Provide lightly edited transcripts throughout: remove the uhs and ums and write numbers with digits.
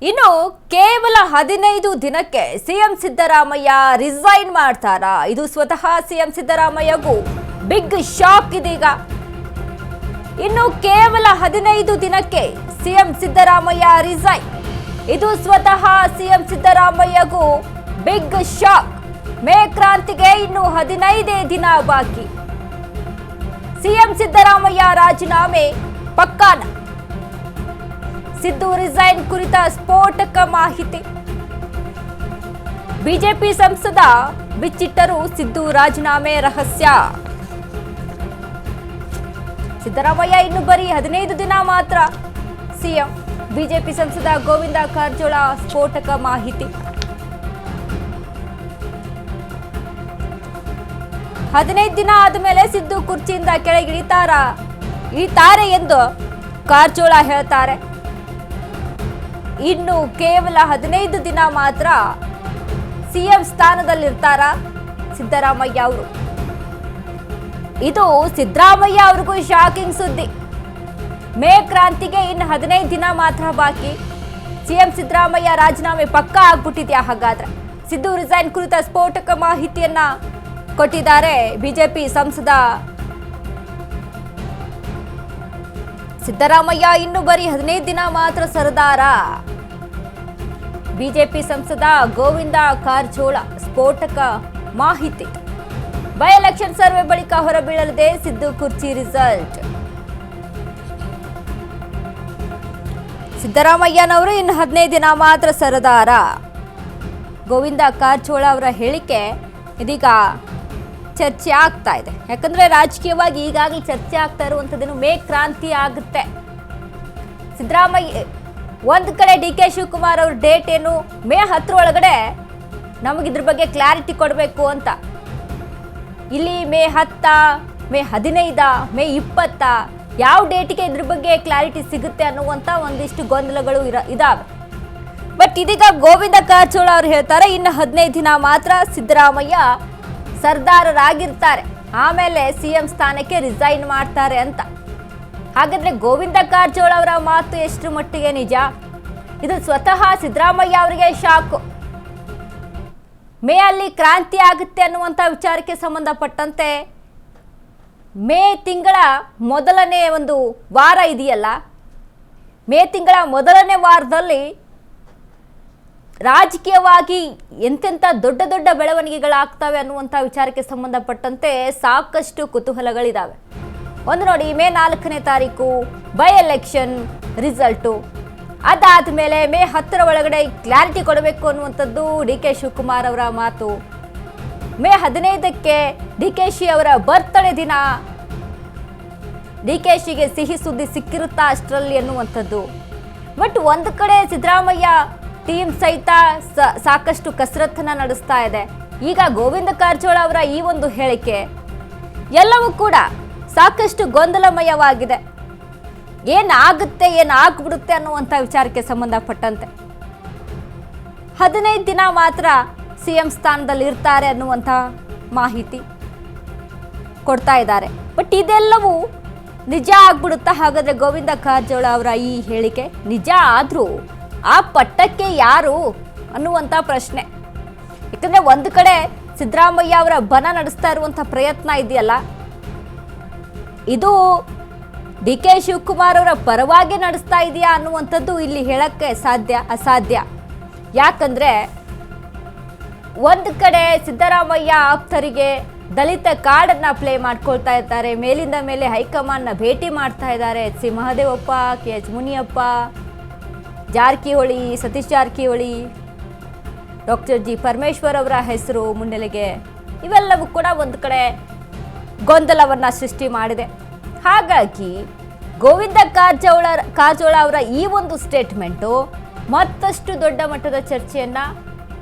ಇನ್ನು ಕೇವಲ 15 ದಿನಕ್ಕೆ ಸಿಎಂ ಸಿದ್ದರಾಮಯ್ಯ ರಿಸೈನ್ ಮಾಡ್ತಾರಾ? ಇದು ಸ್ವತಃ ಸಿಎಂ ಸಿದ್ದರಾಮಯ್ಯಗೂ ಬಿಗ್ ಶಾಕ್ ಇದೀಗ. ಇನ್ನು ಕೇವಲ 15 ದಿನಕ್ಕೆ ಸಿಎಂ ಸಿದ್ದರಾಮಯ್ಯ ರಿಸೈನ್. ಇದು ಸ್ವತಃ ಸಿಎಂ ಸಿದ್ದರಾಮಯ್ಯಗೂ ಬಿಗ್ ಶಾಕ್. ಮೇ ಕ್ರಾಂತಿಗೆ ಇನ್ನು 15 ದಿನ ಬಾಕಿ. ಸಿಎಂ ಸಿದ್ದರಾಮಯ್ಯ ರಾಜೀನಾಮೆ ಪಕ್ಕಾನ? ಸಿದ್ದು ರಿಸೈನ್ ಕುರಿತ ಸ್ಫೋಟಕ ಮಾಹಿತಿ. ಬಿಜೆಪಿ ಸಂಸದ ಬಿಚ್ಚಿಟ್ಟರು ಸಿದ್ದು ರಾಜೀನಾಮೆ ರಹಸ್ಯ. ಸಿದ್ದರಾಮಯ್ಯ ಇನ್ನು ಬರೀ 15 ದಿನ ಮಾತ್ರ ಸಿಎಂ. ಬಿಜೆಪಿ ಸಂಸದ ಗೋವಿಂದ ಕಾರಜೋಳ ಸ್ಫೋಟಕ ಮಾಹಿತಿ. 15 ದಿನ ಆದಮೇಲೆ ಸಿದ್ದು ಕುರ್ಚಿಯಿಂದ ಇಳಿತಾರೆ ಎಂದು ಕಾರಜೋಳ ಹೇಳ್ತಾರೆ. ಇನ್ನು ಕೇವಲ 15 ದಿನ ಮಾತ್ರ ಸಿಎಂ ಸ್ಥಾನದಲ್ಲಿರ್ತಾರ ಸಿದ್ದರಾಮಯ್ಯ ಅವರು. ಇದು ಸಿದ್ದರಾಮಯ್ಯ ಅವ್ರಿಗೂ ಶಾಕಿಂಗ್ ಸುದ್ದಿ. ಮೇ ಕ್ರಾಂತಿಗೆ ಇನ್ನು 15 ದಿನ ಮಾತ್ರ ಬಾಕಿ. ಸಿಎಂ ಸಿದ್ದರಾಮಯ್ಯ ರಾಜೀನಾಮೆ ಪಕ್ಕಾ ಆಗ್ಬಿಟ್ಟಿದ್ಯಾ? ಹಾಗಾದ್ರೆ ಸಿದ್ದು ರಿಸೈನ್ ಕುರಿತ ಸ್ಫೋಟಕ ಮಾಹಿತಿಯನ್ನ ಕೊಟ್ಟಿದ್ದಾರೆ ಬಿಜೆಪಿ ಸಂಸದ. ಸಿದ್ದರಾಮಯ್ಯ ಇನ್ನು ಬರೀ 15 ದಿನ ಮಾತ್ರ ಸರದಾರ. ಬಿಜೆಪಿ ಸಂಸದ ಗೋವಿಂದ ಕಾರಜೋಳ ಸ್ಫೋಟಕ ಮಾಹಿತಿ. ಬೈ ಎಲೆಕ್ಷನ್ ಸರ್ವೆ ಬಳಿಕ ಹೊರಬೀಳಲಿದೆ ಸಿದ್ದು ಕುರ್ಚಿ ರಿಸಲ್ಟ್. ಸಿದ್ದರಾಮಯ್ಯನವರು ಇನ್ನು 15 ದಿನ ಮಾತ್ರ ಸರದಾರ. ಗೋವಿಂದ ಕಾರಜೋಳ ಅವರ ಹೇಳಿಕೆ ಇದೀಗ ಚರ್ಚೆ ಆಗ್ತಾ ಇದೆ. ಯಾಕಂದ್ರೆ ರಾಜಕೀಯವಾಗಿ ಈಗಾಗಲೇ ಚರ್ಚೆ ಆಗ್ತಾ ಇರುವಂತದ್ದೇನು ಮೇ ಕ್ರಾಂತಿ ಆಗುತ್ತೆ. ಸಿದ್ದರಾಮಯ್ಯ ಒಂದ್ ಕಡೆ ಡಿ.ಕೆ. ಶಿವಕುಮಾರ್ ಅವ್ರ ಡೇಟ್ ಏನು, ಮೇ 10 ಒಳಗಡೆ ನಮಗಿದ್ರ ಬಗ್ಗೆ ಕ್ಲಾರಿಟಿ ಕೊಡಬೇಕು ಅಂತ. ಇಲ್ಲಿ ಮೇ 10, ಮೇ 15, ಮೇ 20 ಯಾವ ಡೇಟಿಗೆ ಇದ್ರ ಬಗ್ಗೆ ಕ್ಲಾರಿಟಿ ಸಿಗುತ್ತೆ ಅನ್ನುವಂತ ಒಂದಿಷ್ಟು ಗೊಂದಲಗಳು ಇದಾವೆ. ಬಟ್ ಇದೀಗ ಗೋವಿಂದ ಕಾರಜೋಳ ಅವ್ರು ಹೇಳ್ತಾರೆ ಇನ್ನು 15 ದಿನ ಮಾತ್ರ ಸಿದ್ದರಾಮಯ್ಯ ಸರ್ದಾರರಾಗಿರ್ತಾರೆ, ಆಮೇಲೆ ಸಿಎಂ ಸ್ಥಾನಕ್ಕೆ ರಿಸೈನ್ ಮಾಡ್ತಾರೆ ಅಂತ. ಹಾಗಾದ್ರೆ ಗೋವಿಂದ ಕಾರಜೋಳ ಅವರ ಮಾತು ಎಷ್ಟು ಮಟ್ಟಿಗೆ ನಿಜ? ಇದು ಸ್ವತಃ ಸಿದ್ದರಾಮಯ್ಯ ಅವರಿಗೆ ಶಾಕು. ಮೇ ಅಲ್ಲಿ ಕ್ರಾಂತಿ ಆಗುತ್ತೆ ಅನ್ನುವಂಥ ವಿಚಾರಕ್ಕೆ ಸಂಬಂಧಪಟ್ಟಂತೆ ಮೇ ತಿಂಗಳ ಮೊದಲನೇ ಒಂದು ವಾರ ಇದೆಯಲ್ಲ, ಮೇ ತಿಂಗಳ ಮೊದಲನೇ ವಾರದಲ್ಲಿ ರಾಜಕೀಯವಾಗಿ ಎಂತೆಂಥ ದೊಡ್ಡ ದೊಡ್ಡ ಬೆಳವಣಿಗೆಗಳಾಗ್ತವೆ ಅನ್ನುವಂಥ ವಿಚಾರಕ್ಕೆ ಸಂಬಂಧಪಟ್ಟಂತೆ ಸಾಕಷ್ಟು ಕುತೂಹಲಗಳಿದ್ದಾವೆ. ಒಂದು ನೋಡಿ, ಮೇ 4ನೇ ತಾರೀಕು ಬೈ ಎಲೆಕ್ಷನ್ ರಿಸಲ್ಟು. ಅದಾದಮೇಲೆ ಮೇ 10 ಒಳಗಡೆ ಕ್ಲಾರಿಟಿ ಕೊಡಬೇಕು ಅನ್ನುವಂಥದ್ದು ಡಿ.ಕೆ. ಶಿವಕುಮಾರ್ ಅವರ ಮಾತು. ಮೇ 15ಕ್ಕೆ ಡಿ.ಕೆ.ಶಿ ಅವರ ಬರ್ತ್ಡೇ ದಿನ. ಡಿ.ಕೆ.ಶಿಗೆ ಸಿಹಿ ಸುದ್ದಿ ಸಿಕ್ಕಿರುತ್ತಾ ಅಷ್ಟರಲ್ಲಿ ಅನ್ನುವಂಥದ್ದು. ಬಟ್ ಒಂದು ಕಡೆ ಸಿದ್ದರಾಮಯ್ಯ ಟೀಮ್ ಸಹಿತ ಸಾಕಷ್ಟು ಕಸರತ್ತನ್ನ ನಡೆಸ್ತಾ ಇದೆ. ಈಗ ಗೋವಿಂದ ಕಾರಜೋಳ ಅವರ ಈ ಒಂದು ಹೇಳಿಕೆ ಎಲ್ಲವೂ ಕೂಡ ಸಾಕಷ್ಟು ಗೊಂದಲಮಯವಾಗಿದೆ. ಏನಾಗುತ್ತೆ, ಏನಾಗ್ಬಿಡುತ್ತೆ ಅನ್ನುವಂಥ ವಿಚಾರಕ್ಕೆ ಸಂಬಂಧಪಟ್ಟಂತೆ 15 ದಿನ ಮಾತ್ರ ಸಿಎಂ ಸ್ಥಾನದಲ್ಲಿ ಇರ್ತಾರೆ ಅನ್ನುವಂಥ ಮಾಹಿತಿ ಕೊಡ್ತಾ ಇದ್ದಾರೆ. ಬಟ್ ಇದೆಲ್ಲವೂ ನಿಜ ಆಗ್ಬಿಡುತ್ತಾ? ಹಾಗಾದ್ರೆ ಗೋವಿಂದ ಕಾರಜೋಳ ಅವರ ಈ ಹೇಳಿಕೆ ನಿಜ ಆದ್ರೂ ಆ ಪಟ್ಟಕ್ಕೆ ಯಾರು ಅನ್ನುವಂಥ ಪ್ರಶ್ನೆ. ಯಾಕಂದ್ರೆ ಒಂದು ಕಡೆ ಸಿದ್ದರಾಮಯ್ಯ ಅವರ ಬನ ನಡೆಸ್ತಾ ಇರುವಂಥ ಪ್ರಯತ್ನ ಇದೆಯಲ್ಲ, ಇದು ಡಿ.ಕೆ. ಶಿವಕುಮಾರ್ ಅವರ ಪರವಾಗಿ ನಡೆಸ್ತಾ ಇದೆಯಾ ಅನ್ನುವಂಥದ್ದು ಇಲ್ಲಿ ಹೇಳಕ್ಕೆ ಅಸಾಧ್ಯ. ಯಾಕಂದ್ರೆ ಒಂದು ಕಡೆ ಸಿದ್ದರಾಮಯ್ಯ ಆಪ್ತರಿಗೆ ದಲಿತ ಕಾರ್ಡನ್ನ ಪ್ಲೇ ಮಾಡ್ಕೊಳ್ತಾ ಇದ್ದಾರೆ, ಮೇಲಿಂದ ಮೇಲೆ ಹೈಕಮಾಂಡ್ನ ಭೇಟಿ ಮಾಡ್ತಾ ಇದ್ದಾರೆ. C Mahadevappa, KH. Muniyappa, Jarkiholi, Satish Jarkiholi, doctor G Parameshwar ಅವರ ಹೆಸರು ಮುನ್ನೆಲೆಗೆ. ಇವೆಲ್ಲವೂ ಕೂಡ ಒಂದು ಕಡೆ ಗೊಂದಲವನ್ನ ಸೃಷ್ಟಿ ಮಾಡಿದೆ. ಹಾಗಾಗಿ ಗೋವಿಂದ ಕಾರಜೋಳ ಅವರ ಈ ಒಂದು ಸ್ಟೇಟ್ಮೆಂಟು ಮತ್ತಷ್ಟು ದೊಡ್ಡ ಮಟ್ಟದ ಚರ್ಚೆಯನ್ನ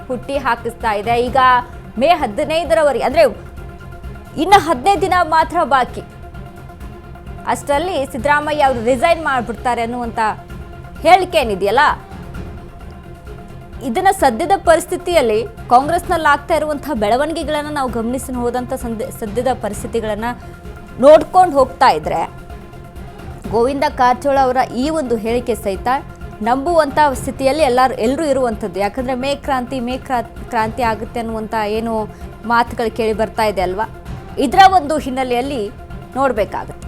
ಹುಟ್ಟಿ ಹಾಕಿಸ್ತಾ ಇದೆ. ಈಗ ಮೇ 15ರವರೆಗೆ ಅಂದ್ರೆ ಇನ್ನು 15 ದಿನ ಮಾತ್ರ ಬಾಕಿ. ಅಷ್ಟರಲ್ಲಿ ಸಿದ್ದರಾಮಯ್ಯ ಅವರು ರಿಸೈನ್ ಮಾಡಿಬಿಡ್ತಾರೆ ಅನ್ನುವಂಥ ಹೇಳಿಕೆ ಏನಿದೆಯಲ್ಲ, ಇದನ್ನ ಸದ್ಯದ ಪರಿಸ್ಥಿತಿಯಲ್ಲಿ ಕಾಂಗ್ರೆಸ್ನಲ್ಲಿ ಆಗ್ತಾ ಇರುವಂತಹ ಬೆಳವಣಿಗೆಗಳನ್ನು ನಾವು ಗಮನಿಸಿ ಹೋದಂಥ ಸದ್ಯದ ಪರಿಸ್ಥಿತಿಗಳನ್ನು ನೋಡ್ಕೊಂಡು ಹೋಗ್ತಾ ಇದ್ರೆ ಗೋವಿಂದ ಕಾರಜೋಳ ಅವರ ಈ ಒಂದು ಹೇಳಿಕೆ ಸಹಿತ ನಂಬುವಂಥ ಸ್ಥಿತಿಯಲ್ಲಿ ಎಲ್ಲರೂ ಇರುವಂಥದ್ದು. ಯಾಕಂದರೆ ಮೇ ಕ್ರಾಂತಿ ಆಗುತ್ತೆ ಅನ್ನುವಂಥ ಏನು ಮಾತುಗಳು ಕೇಳಿ ಬರ್ತಾ ಇದೆ ಅಲ್ವಾ, ಇದರ ಒಂದು ಹಿನ್ನೆಲೆಯಲ್ಲಿ ನೋಡಬೇಕಾಗುತ್ತೆ.